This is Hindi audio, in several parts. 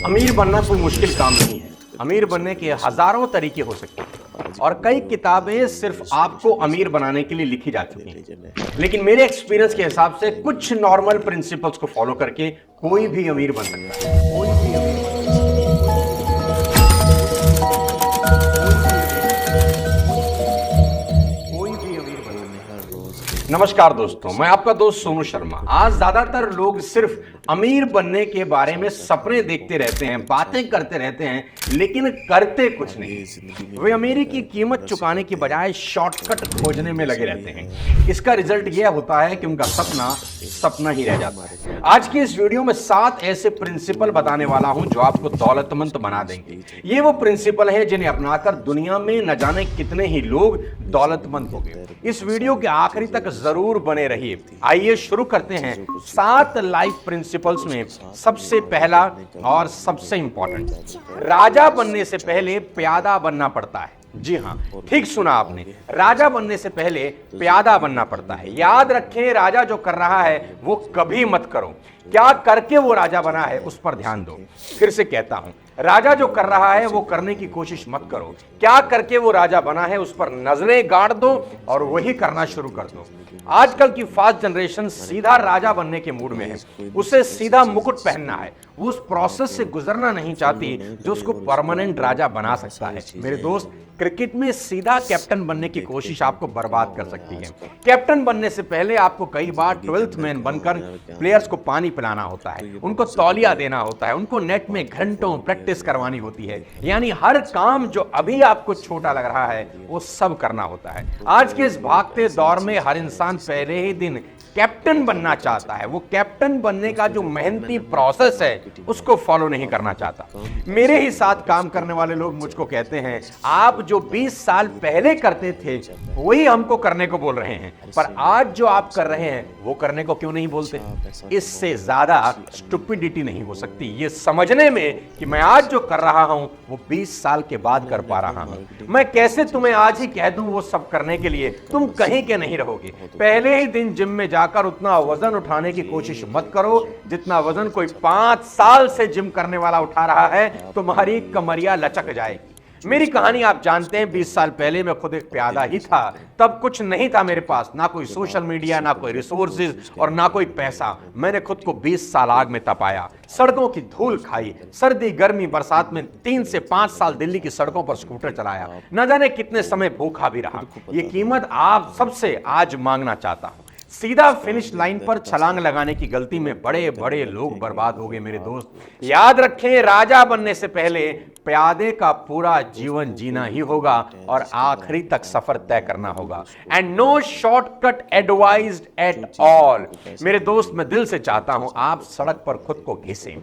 अमीर बनना कोई मुश्किल काम नहीं है। अमीर बनने के हजारों तरीके हो सकते हैं और कई किताबें सिर्फ आपको अमीर बनाने के लिए लिखी जा चुकी हैं। लेकिन मेरे एक्सपीरियंस के हिसाब से कुछ नॉर्मल प्रिंसिपल्स को फॉलो करके कोई भी अमीर बन सकता है। कोई भी अमीर बन सकता है। नमस्कार दोस्तों, मैं आपका दोस्त सोनू शर्मा। आज ज्यादातर लोग सिर्फ अमीर बनने के बारे में सपने देखते रहते हैं, बातें करते रहते हैं, लेकिन करते कुछ नहीं। वे अमीरी की कीमत चुकाने की बजाय शॉर्टकट खोजने में लगे रहते हैं। इसका रिजल्ट यह होता है कि उनका सपना सपना ही रह जाता है। आज की इस वीडियो में 7 ऐसे प्रिंसिपल बताने वाला हूं जो आपको दौलतमंद बना देंगे। ये वो प्रिंसिपल हैं जिन्हें अपनाकर दुनिया में न जाने कितने ही लोग दौलतमंद हो गए। इस वीडियो के आखिरी तक जरूर बने रहिए। आइए शुरू करते हैं 7 लाइफ प्रिंसिपल्स में। सबसे पहला और सबसे इंपॉर्टेंट, राजा बनने से पहले प्यादा बनना पड़ता है। जी हां, ठीक सुना आपने, राजा बनने से पहले प्यादा बनना पड़ता है। याद रखें, राजा जो कर रहा है वो कभी मत करो, क्या करके वो राजा बना है उस पर ध्यान दो। फिर से कहता हूं, राजा जो कर रहा है वो करने की कोशिश मत करो, क्या करके वो राजा बना है उस पर नजरें गाड़ दो और वही करना शुरू कर दो। आजकल की फास्ट जनरेशन सीधा राजा बनने के मूड में है। उसे सीधा मुकुट पहनना है, वो उस प्रोसेस से गुजरना नहीं चाहती जो उसको परमानेंट राजा बना सकता है। मेरे दोस्त, क्रिकेट में सीधा कैप्टन बनने की कोशिश आपको बर्बाद कर सकती है। कैप्टन बनने से पहले आपको कई बार 12th मैन बनकर प्लेयर्स को पानी पिलाना होता है, उनको तौलिया देना होता है, उनको नेट में घंटों प्रैक्टिस करवानी होती है। यानी हर काम जो अभी आपको छोटा लग रहा है वो सब करना होता है। आज के इस भागते दौर में हर इंसान पहले ही दिन कैप्टन बनना चाहता है। वो कैप्टन बनने का जो मेहनती प्रोसेस है उसको फॉलो नहीं करना चाहता। मेरे ही साथ काम करने वाले लोग मुझको कहते हैं, आप जो 20 साल पहले करते थे वही हमको करने को बोल रहे हैं, पर आज जो आप कर रहे हैं वो करने को क्यों नहीं बोलते। इससे ज्यादा स्टुपिडिटी नहीं हो सकती ये समझने में कि मैं आज जो कर रहा हूं वो 20 साल के बाद कर पा रहा हूं। मैं कैसे तुम्हें आज ही कह दूं वो सब करने के लिए, तुम कहीं के नहीं रहोगे। पहले ही दिन जिम में जाकर उतना वजन उठाने की कोशिश मत करो जितना वजन कोई 5 साल से जिम करने वाला उठा रहा है। तुम्हारी कमरिया लचक जाएगी। मेरी कहानी आप जानते हैं, 20 साल पहले मैं खुद एक प्यादा ही था। तब कुछ नहीं था मेरे पास, ना कोई सोशल मीडिया, ना कोई रिसोर्सेज और ना कोई पैसा। मैंने खुद को 20 साल आग में तपाया, सड़कों की धूल खाई, सर्दी गर्मी बरसात में 3 से 5 साल दिल्ली की सड़कों पर स्कूटर चलाया, न जाने कितने समय भूखा भी रहा। ये कीमत आप सबसे आज मांगना चाहता हूं। सीधा फिनिश लाइन पर छलांग लगाने की गलती में बड़े बड़े लोग बर्बाद हो गए। मेरे दोस्त, याद रखें, राजा बनने से पहले प्यादे का पूरा जीवन जीना ही होगा और आखिरी तक सफर तय करना होगा। And no shortcut advised at all. मेरे दोस्त, मैं दिल से चाहता हूं आप सड़क पर खुद को घिसें,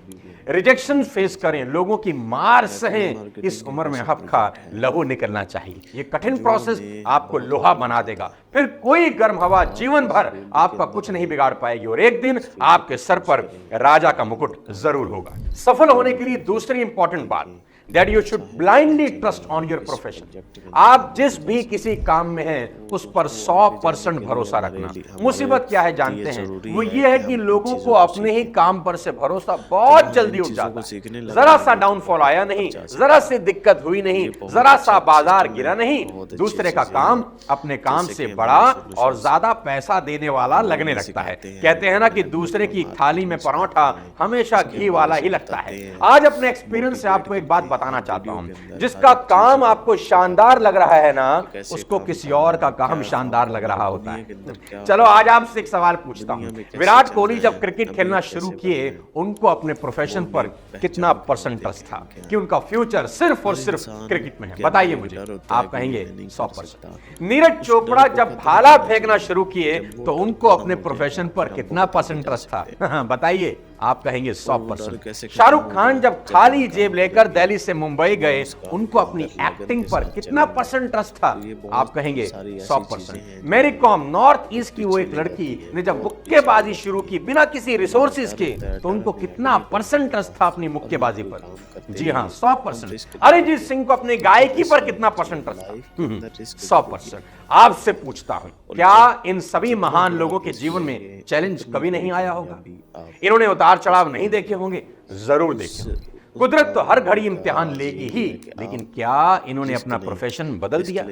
रिजेक्शन फेस करें, लोगों की मार सहें। इस उम्र में हफ्का लहू निकलना चाहिए। ये कठिन प्रोसेस आपको लोहा बना देगा। फिर कोई गर्म हवा जीवन भर आपका कुछ नहीं बिगाड़ पाएगी और एक दिन आपके सर पर राजा का मुकुट जरूर होगा। सफल होने के लिए दूसरी इंपॉर्टेंट बात, that you should blindly trust on your profession। आप जिस भी किसी काम में हैं उस पर 100% भरोसा रखना। मुसीबत क्या है जानते हैं, वो ये है कि लोगों को अपने ही काम पर से भरोसा बहुत जल्दी उठ जाता है। जरा सा डाउनफॉल आया नहीं, जरा से दिक्कत हुई नहीं, जरा सा बाजार गिरा नहीं, दूसरे का काम अपने काम से बड़ा और ज्यादा पैसा देने वाला लगने लगता है। कहते हैं ना कि दूसरे की थाली में परोठा हमेशा घी वाला ही लगता है। आज अपने एक्सपीरियंस से आपको एक बात बताना चाहता हूं, जिसका काम आपको शानदार लग रहा है ना, उसको किसी और का काम शानदार लग रहा होता है। चलो आज आपसे एक सवाल पूछता हूं, विराट कोहली जब क्रिकेट खेलना शुरू किए उनको अपने प्रोफेशन पर कितना परसेंट ट्रस्ट था कि उनका फ्यूचर सिर्फ और सिर्फ क्रिकेट में है? बताइए मुझे। आप कहेंगे 100%। नीरज चोपड़ा जब भाला फेंकना शुरू किए तो उनको अपने प्रोफेशन पर कितना परसेंट ट्रस्ट था? बताइए। आप कहेंगे 100%। शाहरुख खान जब खाली जेब लेकर दिल्ली से मुंबई गए उनको अपनी एक्टिंग पर कितना परसेंट ट्रस्ट था? आप कहेंगे 100%। मैरी कॉम, नॉर्थ ईस्ट की वो एक लड़की ने जब मुक्केबाजी शुरू की बिना किसी रिसोर्सेज के, तो उनको कितना परसेंट ट्रस्ट था अपनी मुक्केबाजी पर? जी हाँ, 100%। अरिजीत सिंह को अपनी गायकी पर कितना परसेंट ट्रस्ट था? 100%। आपसे पूछता हूं, क्या इन सभी महान लोगों के जीवन में चैलेंज कभी नहीं आया होगा? इन्होंने उतार चढ़ाव नहीं देखे होंगे? जरूर देखे। कुदरत तो हर घड़ी इम्तिहान लेगी ही, लेकिन क्या इन्होंने अपना प्रोफेशन बदल दिया?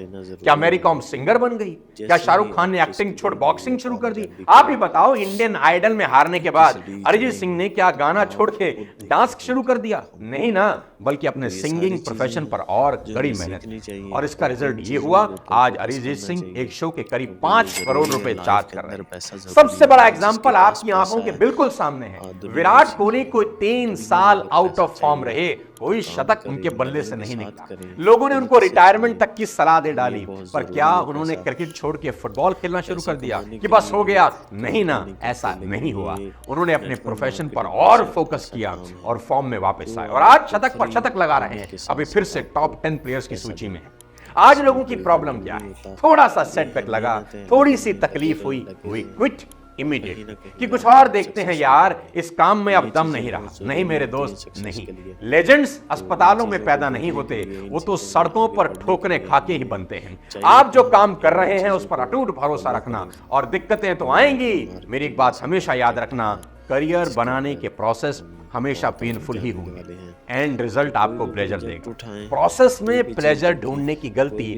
क्या मैरी कॉम सिंगर बन गई? क्या शाहरुख खान ने एक्टिंग छोड़ बॉक्सिंग शुरू कर दी? आप ही बताओ, इंडियन आइडल में हारने के बाद अरिजीत सिंह ने क्या गाना छोड़ के डांस शुरू कर दिया? नहीं ना, बल्कि अपने सिंगिंग प्रोफेशन पर और कड़ी मेहनत, और इसका रिजल्ट ये हुआ आज अरिजीत सिंह एक शो के करीब 5 करोड़ रुपए चार्ज कर रहे हैं। सबसे बड़ा एग्जांपल आपकी आंखों के बिल्कुल सामने है। विराट कोहली को 3 साल आउट ऑफ फॉर्म रहे, कोई शतक उनके बल्ले से नहीं निकला। लोगों ने उनको रिटायरमेंट तक की सलाह दे डाली, पर क्या उन्होंने क्रिकेट छोड़ के फुटबॉल खेलना शुरू कर दिया कि बस हो गया? नहीं ना, ऐसा नहीं हुआ। उन्होंने अपने प्रोफेशन पर और फोकस किया और फॉर्म में वापस आए और आज शतक पर शतक लगा रहे हैं। अभी फिर से टॉप 10 प्लेयर्स की सूची में है। आज लोगों की प्रॉब्लम क्या है? थोड़ा सा सेटबैक लगा, थोड़ी सी तकलीफ हुई, वी क्विट इमीडिएट कि कुछ और देखते हैं यार, इस काम में अब दम नहीं रहा। नहीं मेरे दोस्त, नहीं। लेजेंड्स अस्पतालों में पैदा नहीं होते, वो तो सड़कों पर ठोकरे खा के ही बनते हैं। आप जो काम कर रहे हैं उस पर अटूट भरोसा रखना, और दिक्कतें तो आएंगी। मेरी एक बात हमेशा याद रखना, करियर बनाने के प्रोसेस हमेशा पेनफुल ही होंगे, एंड रिजल्ट आपको प्लेजर देगा। प्रोसेस में प्लेजर ढूंढने की गलती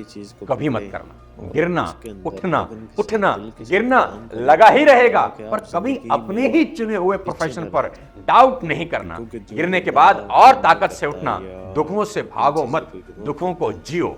कभी मत करना। गिरना उठना, उठना गिरना लगा ही रहेगा, पर कभी अपने ही चुने हुए प्रोफेशन पर डाउट नहीं करना। गिरने के बाद और ताकत से उठना। दुखों से भागो मत, दुखों को जियो।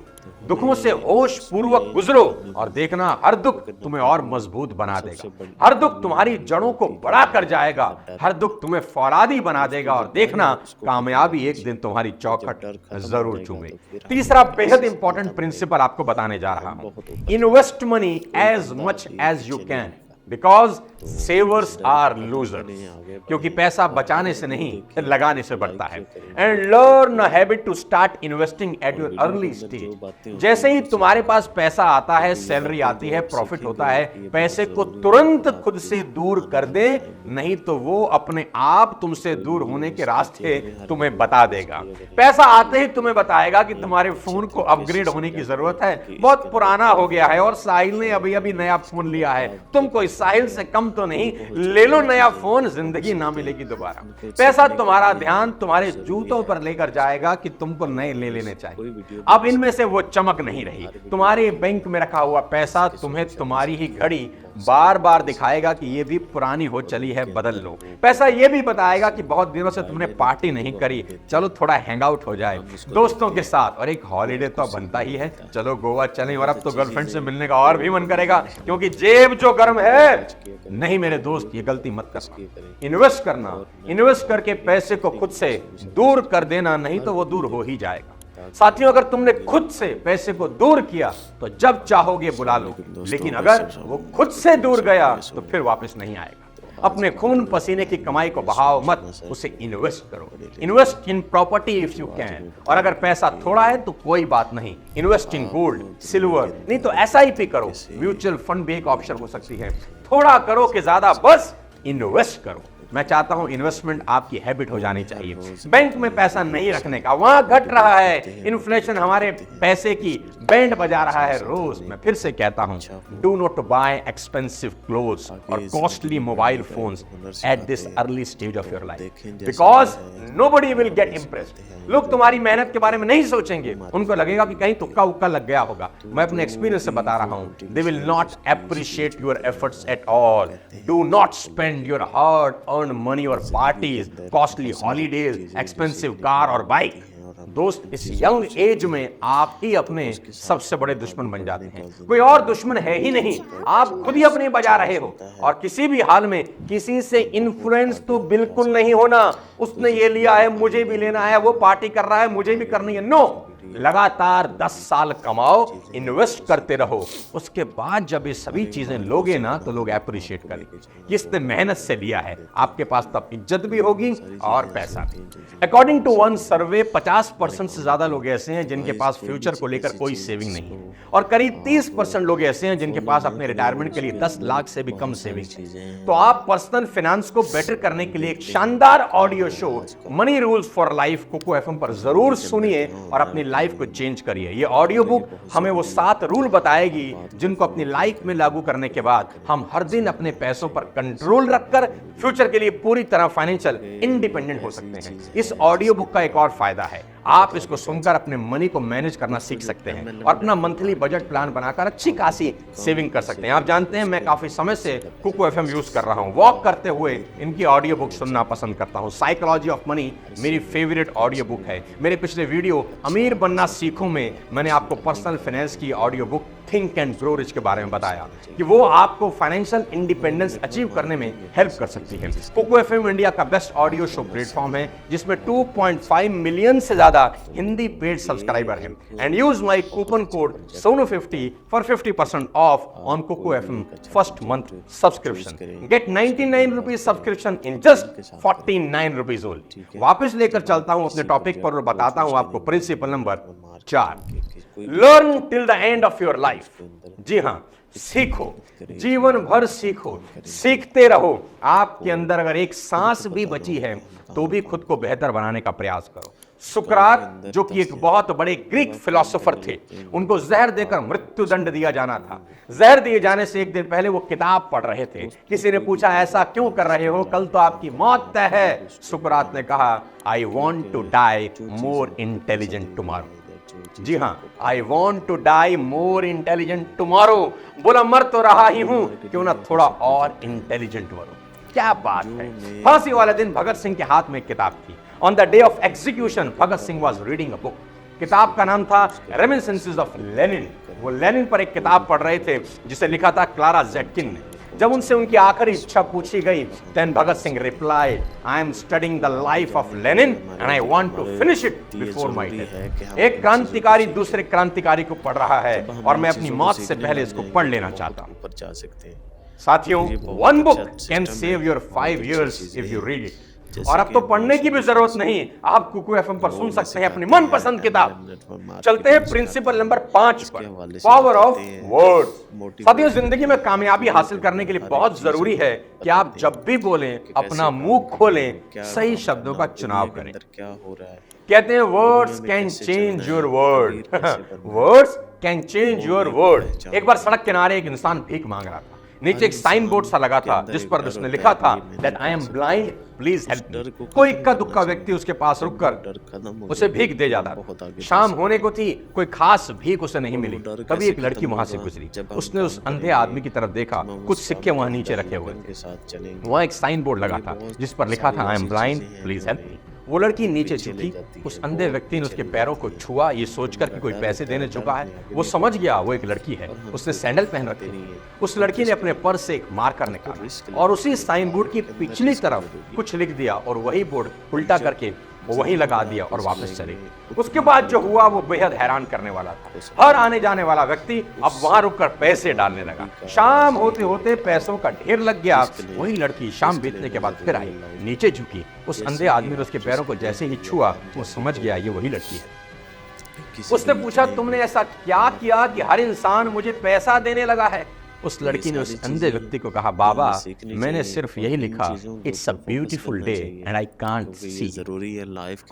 दुखों से होश पूर्वक गुजरो और देखना, हर दुख तुम्हें और मजबूत बना देगा। हर दुख तुम्हारी जड़ों को बड़ा कर जाएगा। हर दुख तुम्हें फौलादी बना देगा, और देखना, कामयाबी एक दिन तुम्हारी चौखट जरूर चूमेगी। तीसरा बेहद इंपॉर्टेंट प्रिंसिपल आपको बताने जा रहा हूं। Invest money as much as you can, because savers are losers. क्योंकि पैसा बचाने से नहीं, लगाने से बढ़ता है। And learn a habit to start investing at your early stage. जैसे ही तुम्हारे पास पैसा आता है, सैलरी आती है, प्रॉफिट होता है, पैसे को तुरंत खुद से दूर कर दे, नहीं तो वो अपने आप तुमसे दूर होने के रास्ते तुम्हें बता देगा। पैसा आते ही तुम्हें बताएगा कि तुम्हारे फोन को अपग्रेड होने की जरूरत है, बहुत पुराना हो गया है और साहिल ने अभी अभी नया फोन लिया है, तुम कोई साहिल से कम तो नहीं, ले लो नया फोन, जिंदगी ना मिलेगी दोबारा। पैसा तुम्हारा ध्यान तुम्हारे जूतों पर लेकर जाएगा कि तुमको नए ले लेने चाहिए। अब इनमें से वो चमक नहीं रही। तुम्हारे बैंक में रखा हुआ पैसा तुम्हें तुम्हारी ही घड़ी बार बार दिखाएगा कि ये भी पुरानी हो चली है, बदल लो। पैसा ये भी बताएगा कि बहुत दिनों से तुमने पार्टी नहीं करी, चलो थोड़ा हैंग आउट हो जाए दोस्तों के साथ, और एक हॉलीडे तो बनता ही है, चलो गोवा चलें। और अब तो गर्लफ्रेंड से मिलने का और भी मन करेगा, क्योंकि जेब जो गर्म है। नहीं मेरे दोस्त, ये गलती मत करना। इन्वेस्ट करना, इन्वेस्ट करके पैसे को खुद से दूर कर देना, नहीं तो वो दूर हो ही जाएगा। साथियों, अगर तुमने खुद से पैसे को दूर किया तो जब चाहोगे बुला लो, लेकिन अगर वो खुद से दूर गया तो फिर वापस नहीं आएगा। अपने खून पसीने की कमाई को बहाओ मत, उसे इन्वेस्ट करो। Invest in property if you can. और अगर पैसा थोड़ा है तो कोई बात नहीं, इन्वेस्ट इन गोल्ड, सिल्वर, नहीं तो SIP करो। म्यूचुअल फंड भी एक ऑप्शन हो सकती है। थोड़ा करो कि ज्यादा, बस इन्वेस्ट करो। मैं चाहता हूं इन्वेस्टमेंट आपकी हैबिट हो जानी चाहिए। बैंक में पैसा नहीं रखने का, वहां घट रहा है, इन्फ्लेशन हमारे पैसे की बैंड बजा रहा है रोज। मैं फिर से कहता हूं, do not buy expensive clothes और costly mobile phones at this early stage of your life, because nobody will get impressed. लोग तुम्हारी मेहनत के बारे में नहीं सोचेंगे, उनको लगेगा कि कहीं तुक्का उक्का लग गया होगा। मैं अपने एक्सपीरियंस से बता रहा हूं, they will not appreciate your efforts at all. Do not spend your hard earn money और parties, costly holidays, expensive car और बाइक। दोस्त, इस यंग एज में आप ही अपने सबसे बड़े दुश्मन बन जाते हैं। कोई और दुश्मन है ही नहीं, आप खुद ही अपने बजा रहे हो। और किसी भी हाल में किसी से इन्फ्लुएंस तो बिल्कुल नहीं होना। उसने ये लिया है, मुझे भी लेना है, वो पार्टी कर रहा है, मुझे भी करनी है। नो, लगातार 10 साल कमाओ, इन्वेस्ट करते रहो। उसके बाद जब ये सभी चीजें लोगे ना, तो लोग अप्रिशिएट करेंगे, किसने मेहनत से लिया है। आपके पास तब इज्जत भी होगी और पैसा भी। अकॉर्डिंग टू वन सर्वे, 50% से ज्यादा लोग ऐसे हैं जिनके पास फ्यूचर को लेकर कोई सेविंग नहीं है, और करीब 30% लोग ऐसे हैं जिनके पास अपने रिटायरमेंट के लिए 10 लाख से भी कम सेविंग है। तो आप पर्सनल फाइनेंस को बेटर करने के लिए एक शानदार audio show money rules for life Kuku FM पर जरूर सुनिए और अपनी लाइफ को चेंज करिए। ये ऑडियो बुक हमें वो 7 रूल बताएगी जिनको अपनी लाइफ में लागू करने के बाद हम हर दिन अपने पैसों पर कंट्रोल रखकर फ्यूचर के लिए पूरी तरह फाइनेंशियल इंडिपेंडेंट हो सकते हैं। इस ऑडियो बुक का एक और फायदा है, आप इसको सुनकर अपने मनी को मैनेज करना सीख सकते हैं और अपना मंथली बजट प्लान बनाकर अच्छी खासी सेविंग कर सकते हैं। आप जानते हैं मैं काफी समय से कुकू एफएम यूज कर रहा हूं। वॉक करते हुए इनकी ऑडियो बुक सुनना पसंद करता हूं। साइकोलॉजी ऑफ मनी मेरी फेवरेट ऑडियो बुक है। मेरे पिछले वीडियो अमीर बनना सीखूं में मैंने आपको पर्सनल फाइनेंस की audio book think and grow rich के बारे में बताया कि वो आपको फाइनेंशियल इंडिपेंडेंस अचीव करने में हेल्प कर सकती है। कुकू एफएम इंडिया का बेस्ट ऑडियो शो प्लेटफॉर्म है जिसमें 2.5 मिलियन से ज्यादा हिंदी पेड सब्सक्राइबर हैं। And use my coupon code SONU50 for 50% off on Kuku FM first month subscription. Get 99 rupees subscription in just 49 rupees only. वापस लेकर चलता हूं अपने टॉपिक पर और बताता हूं आपको principle number 4, learn till the end of your life. जी हां, सीखो, जीवन भर सीखो, सीखते रहो। आपके अंदर अगर एक सांस भी बची है तो भी खुद को बेहतर बनाने का प्रयास करो। सुकरात जो कि एक बहुत बड़े ग्रीक फिलोसोफर थे, उनको जहर देकर मृत्यु दंड दिया जाना था। जहर दिए जाने से एक दिन पहले वो किताब पढ़ रहे थे। किसी ने पूछा ऐसा क्यों कर रहे हो, कल तो आपकी मौत तय है। सुकरात ने कहा I want to die more intelligent tomorrow. जी हां, I want to die more intelligent tomorrow. बोला मर तो रहा ही हूं, क्यों ना थोड़ा और इंटेलिजेंट बनूं। क्या बात है। फांसी वाले दिन भगत सिंह के हाथ में एक किताब थी। On the day of execution Bhagat Singh was reading a book. किताब का नाम था रेमिनिसेंसेस ऑफ लेनिन। वो लेनिन पर एक किताब पढ़ रहे थे जिसे लिखा था क्लारा ज़ेटकिन ने। जब उनसे उनकी आखिरी इच्छा पूछी गई, then Bhagat Singh replied, I am studying the life of Lenin and I want to finish it before my death। एक क्रांतिकारी दूसरे क्रांतिकारी को पढ़ रहा है और मैं अपनी मौत से पहले इसको पढ़ लेना चाहता हूं। साथियों, one book can save your 5 years if you read it। और अब तो पढ़ने की भी जरूरत नहीं, आप कुकू एफएम पर सुन सकते हैं अपनी मनपसंद किताब। चलते हैं प्रिंसिपल नंबर 5 पर, पावर ऑफ वर्ड्स। साथियों, जिंदगी में कामयाबी हासिल करने के लिए बहुत जरूरी है कि आप जब भी बोलें अपना मुंह खोलें, सही शब्दों का चुनाव करें। कहते हैं words can change your world. Words can change your world. एक बार सड़क किनारे एक इंसान भीख मांग रहा था। नीचे एक साइन बोर्ड सा लगा था जिस पर उसने लिखा था that I am blind, please help me. कोई इक्का दुक्का व्यक्ति उसके पास रुककर उसे भीख दे जाता था। शाम होने को थी, कोई खास भीख उसे नहीं मिली। तभी एक लड़की वहां से गुजरी। उसने उस अंधे आदमी की तरफ देखा, कुछ सिक्के वहां नीचे रखे हुए थे। वहां एक साइन बोर्ड लगा था जिस पर लिखा था I am blind, please help me. वो लड़की नीचे झुकी, उस अंधे व्यक्ति ने उसके पैरों को छुआ, ये सोचकर कि कोई पैसे देने चुका है। वो समझ गया वो एक लड़की है, उसने सैंडल पहन रखी थी। उस लड़की ने अपने पर्स से एक मार्कर निकाला और उसी साइन बोर्ड की पिछली तरफ कुछ लिख दिया और वही बोर्ड उल्टा करके वो वहीं लगा दिया और वापस चले गए। उसके बाद जो हुआ वो बेहद हैरान करने वाला था। हर आने जाने वाला व्यक्ति अब वहां रुककर पैसे डालने लगा। शाम होते होते पैसों का ढेर लग गया। वही लड़की शाम बीतने के बाद फिर आई, नीचे झुकी। उस अंधे आदमी ने उसके पैरों को जैसे ही छुआ, वो समझ गया ये वही लड़की है। उसने पूछा तुमने ऐसा क्या किया कि हर इंसान मुझे पैसा देने लगा है? उस लड़की ने उस अंधे व्यक्ति को कहा बाबा, मैंने सिर्फ यही लिखा it's a beautiful day and I can't see.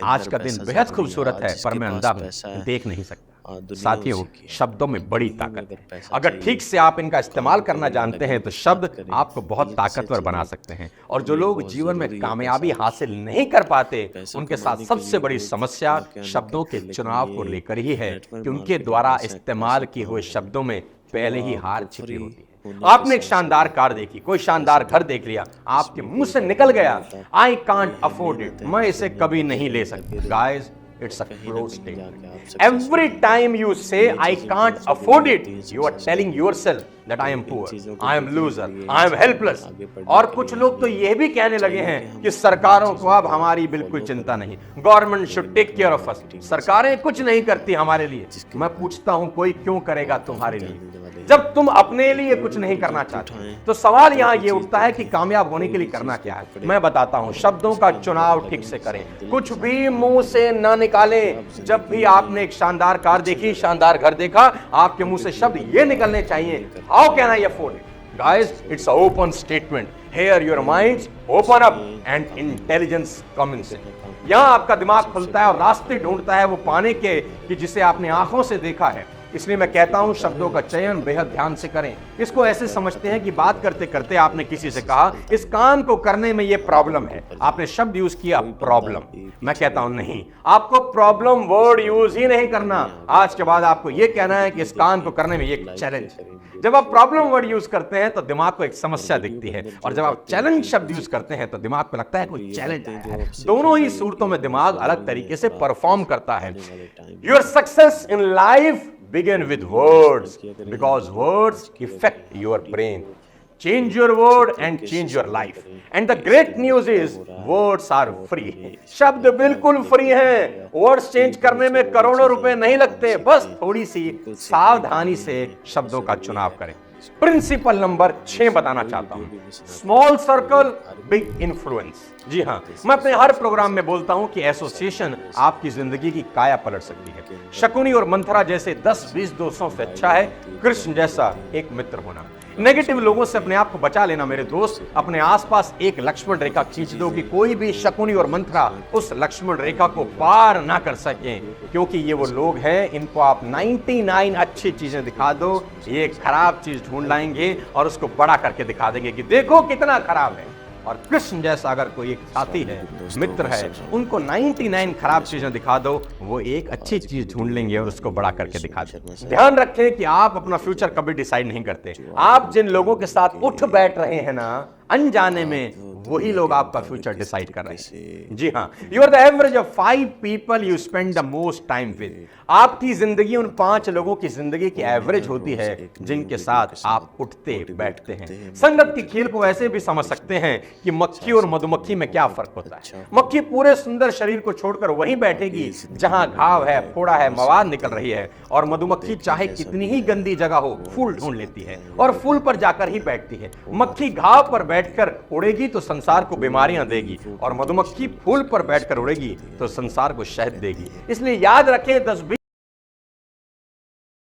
आज का दिन बेहद खूबसूरत है पर मैं अंधा हूं, देख नहीं सकता। साथियों, शब्दों में बड़ी ताकत है। अगर ठीक से आप इनका इस्तेमाल करना जानते हैं तो शब्द आपको बहुत ताकतवर बना सकते हैं। और जो लोग जीवन में कामयाबी हासिल नहीं कर पाते, उनके साथ सबसे बड़ी समस्या शब्दों के चुनाव को लेकर ही है कि उनके द्वारा इस्तेमाल किए हुए शब्दों में पहले ही हार छिपी होती है। आपने एक शानदार कार देखी, कोई शानदार घर देख लिया, आपके मुंह से निकल गया आई कांट अफोर्ड इट, मैं इसे कभी नहीं ले सकती। Guys, it's a closed statement. Every time you say I can't afford it, you are telling yourself that I am poor, I am loser, I am helpless. और कुछ लोग तो ये भी कहने लगे हैं कि सरकारों को अब हमारी बिल्कुल चिंता नहीं, government should take care of us. सरकारें कुछ नहीं करती हमारे लिए। मैं पूछता हूं कोई क्यों करेगा तुम्हारे लिए? जब तुम अपने लिए कुछ नहीं करना चाहते तो सवाल यहाँ ये उठता है कि कामयाब होने के लिए करना क्या है। मैं बताता हूँ, शब्दों का चुनाव ठीक से करें, कुछ भी मुंह से न निकालें। जब भी आपने एक शानदार कार देखी, शानदार घर देखा, आपके मुंह से शब्द ये निकलने चाहिए how can I afford it. Guys, it's a open statement. Here your minds open up and intelligence comes in. यहाँ आपका दिमाग खुलता है और रास्ते ढूंढता है वो पाने के कि जिसे आपने आंखों से देखा है। इसलिए मैं कहता हूं शब्दों का चयन बेहद ध्यान से करें। इसको ऐसे समझते हैं कि बात करते करते आपने किसी से कहा इस काम को करने में ये प्रॉब्लम है, आपने शब्द यूज किया प्रॉब्लम। मैं कहता हूं नहीं, आपको प्रॉब्लम वर्ड यूज ही नहीं करना। आज के बाद आपको ये कहना है कि इस काम को करने में ये चैलेंज है। जब आप प्रॉब्लम वर्ड यूज करते हैं तो दिमाग को एक समस्या दिखती है, और जब आप चैलेंज शब्द यूज करते हैं तो दिमाग को लगता है कोई चैलेंज है। दोनों ही सूरतों में दिमाग अलग तरीके से परफॉर्म करता है। Your success in life begin with words because words affect your brain. Change your word and change your life. And the great news is words are free. शब्द बिल्कुल फ्री हैं। वर्ड्स चेंज करने में करोड़ों रुपए नहीं लगते, बस थोड़ी सी सावधानी से शब्दों का चुनाव करें। प्रिंसिपल नंबर 6 बताना चाहता हूं, स्मॉल सर्कल बिग इन्फ्लुएंस। जी हां, मैं अपने हर प्रोग्राम में बोलता हूं कि एसोसिएशन आपकी जिंदगी की काया पलट सकती है। शकुनी और मंथरा जैसे 10-20 दोस्तों से अच्छा है कृष्ण जैसा एक मित्र होना। नेगेटिव लोगों से अपने आप को बचा लेना मेरे दोस्त। अपने आसपास एक लक्ष्मण रेखा खींच दो कि कोई भी शकुनी और मंथरा उस लक्ष्मण रेखा को पार ना कर सकें, क्योंकि ये वो लोग हैं इनको आप 99 अच्छी चीजें दिखा दो, ये खराब चीज ढूंढ लाएंगे और उसको बड़ा करके दिखा देंगे कि देखो कितना खराब है। और कृष्ण जैसा अगर कोई एक साथी है, मित्र है, उनको 99 खराब चीजें दिखा दो, वो एक अच्छी चीज ढूंढ लेंगे और उसको बड़ा करके दिखा देंगे। ध्यान रखें कि आप अपना फ्यूचर कभी डिसाइड नहीं करते। आप जिन लोगों के साथ उठ बैठ रहे हैं ना अनजाने में, वही लोग आपका फ्यूचर डिसाइड कर रहे हैं। जी हाँ, you are the average of 5 people you spend the most time with. आपकी जिंदगी उन 5 लोगों की जिंदगी की एवरेज होती है जिनके साथ आप उठते बैठते हैं। संगत की खेल को ऐसे भी समझ सकते हैं कि मक्खी और मधुमक्खी में क्या फर्क होता है। मक्खी पूरे सुंदर शरीर को छोड़कर वहीं बैठेगी जहां घाव है, फोड़ा है, मवाद निकल रही है, और मधुमक्खी चाहे कितनी ही गंदी जगह हो फूल ढूंढ लेती है और फूल पर जाकर ही बैठती है। मक्खी घाव पर बैठकर उड़ेगी तो संसार को बीमारियां देगी, और मधुमक्खी फूल पर बैठकर उड़ेगी तो संसार को शहद देगी। इसलिए याद रखें 10-20